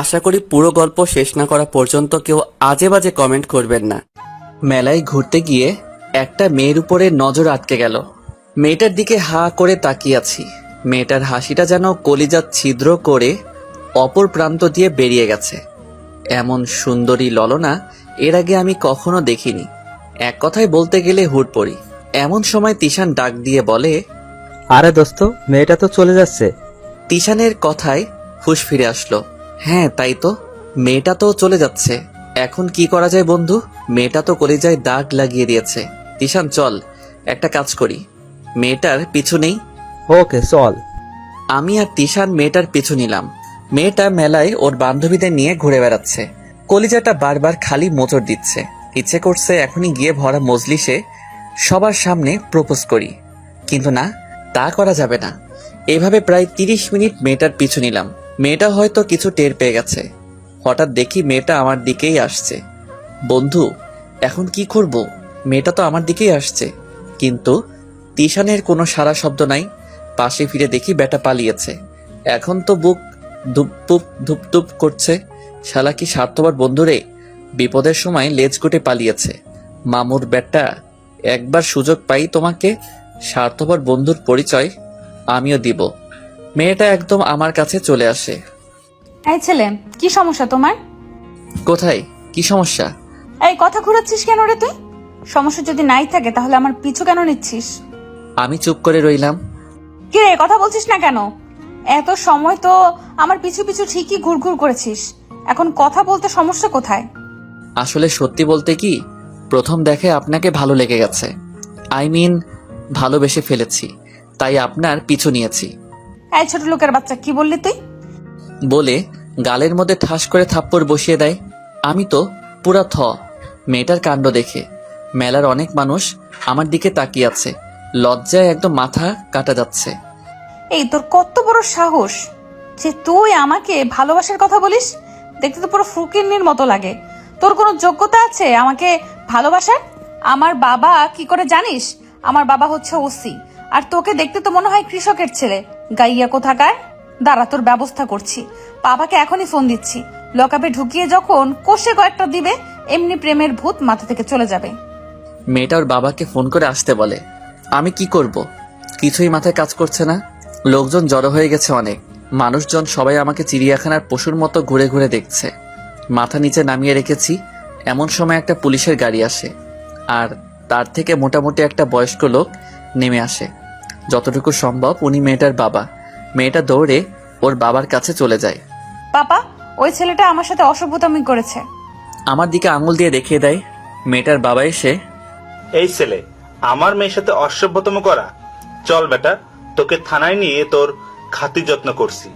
আশা করি পুরো গল্প শেষ না করা পর্যন্ত কেউ আজে বাজে কমেন্ট করবেন না। মেলায় ঘুরতে গিয়ে একটা মেয়ের উপরে নজর আটকে গেল। মেয়েটার দিকে হা করে তাকিয়ে আছি। মেয়েটার হাসিটা যেন কলিজা ছিদ্র করে অপর প্রান্ত দিয়ে বেরিয়ে গেছে। এমন সুন্দরী ললনা এর আগে আমি কখনো দেখিনি। এক কথায় বলতে গেলে হুড়পড়ি। এমন সময় তিশান ডাক দিয়ে বলে, আরে দোস্ত, মেয়েটা তো চলে যাচ্ছে। তিশানের কথায় হুঁশ ফিরে আসলো। হ্যাঁ তাই তো, মেয়েটা তো চলে যাচ্ছে। এখন কি করা যায় বন্ধু? মেয়েটা তো কলিজায় দাগ লাগিয়ে দিয়েছে। তিশান চল একটা কাজ করি, মেয়েটার পিছু নেই। ওকে চল। আমি আর তিশান মেয়েটার পিছু নিলাম। মেয়েটা মেলায় ওর বান্ধবীদের নিয়ে ঘুরে বেড়াচ্ছে। কলিজাটা বারবার খালি মোচড় দিচ্ছে। ইচ্ছে করছে এখনই গিয়ে ভরা মজলিসে সবার সামনে প্রপোজ করি, কিন্তু না, তা করা যাবে না। এভাবে প্রায় 30 মিনিট মেয়েটার পিছু নিলাম। মেয়েটা হয়তো কিছু টের পেয়ে গেছে। হঠাৎ দেখি মেয়েটা আমার দিকেই আসছে। বন্ধু এখন কি করব? মেয়েটা তো আমার দিকেই আসছে, কিন্তু তিশানের কোনো সারা শব্দ নাই। পাশে ফিরে দেখি বেটা পালিয়েছে। এখন তো বুক ধুপধুপ ধুপধুপ করছে। শালা কি স্বার্থপর বন্ধুরে, বিপদের সময় লেজ গুটে পালিয়েছে। মামুর বেটা, একবার সুযোগ পাই তোমাকে স্বার্থপর বন্ধুর পরিচয় আমিও দিব। মেয়েটা একদম আমার কাছে চলে আসে। এই ছেলে, কি সমস্যা তোমার? কোথায় কি সমস্যা? এই কথা ঘুরাচ্ছিস কেন রে তুই? সমস্যা যদি নাই থাকে তাহলে আমার পিছু কেন নিচ্ছিস? আমি চুপ করে রইলাম। কি রে, কথা বলছিস না কেন? এত সময় তো আমার পিছু পিছু ঠিকই ঘুরঘুর করেছিস, এখন কথা বলতে সমস্যা কোথায়? আসলে সত্যি বলতে কি, প্রথম দেখে আপনাকে ভালো লেগে গেছে। আই মিন ভালোবেসে ফেলেছি, তাই আপনার পিছু নিয়েছি। এই ছোট লোকের বাচ্চা, কি বললি তুই? বলে গালের মধ্যে ঠাস করে থাপ্পড় বসিয়ে দেয়। আমি তো পুরা থ মেয়েটার কাণ্ড দেখে। মেলার অনেক মানুষ আমার দিকে তাকিয়ে আছে। লজ্জায় একদম মাথা কাটা যাচ্ছে। এই তোর কত বড় সাহস যে তুই আমাকে ভালোবাসার কথা বলিস? দেখতে তো পুরো ফকিন্নির মতো লাগে। তোর কোনো যোগ্যতা আছে আমাকে ভালোবাসার? আমার বাবা কি করে জানিস? আমার বাবা হচ্ছে ওসি, আর তোকে দেখতে তো মনে হয় কৃষকের ছেলে। গাইয়া কোথাকার! দাঁড়া, তোর ব্যবস্থা করছি। বাবাকে এখনই ফোন দিচ্ছি। লকআপে ঢুকিয়ে যখন কষে কয়েকটা দিবে, এমনি প্রেমের ভূত মাথা থেকে চলে যাবে। মেয়েটা ওর বাবাকে ফোন করে আসতে বলে। আমি কি করব? কিছুই মাথায় কাজ করছে না। লোকজন জড়ো হয়ে গেছে অনেক। মানুষজন সবাই আমাকে চিড়িয়াখানার পশুর মতো ঘুরে ঘুরে দেখছে। মাথা নিচে নামিয়ে রেখেছি। এমন সময় একটা পুলিশের গাড়ি আসে, আর তার থেকে মোটামুটি একটা বয়স্ক লোক নেমে আসে। যতটুকু সম্ভব উনি মেয়েটার বাবা। মেয়েটা দৌড়ে ওর বাবার কাছে চলে যায়। পাপা, ওই ছেলেটা আমার সাথে অসভ্যতামি করেছে। আমার দিকে আঙুল দিয়ে দেখিয়ে দেয়। মেয়েটার বাবা এসে, এই ছেলে আমার মেয়ের সাথে অসভ্যতম করা? চল বেটা, তোকে থানায় নিয়ে তোর খাতির যত্ন করছি।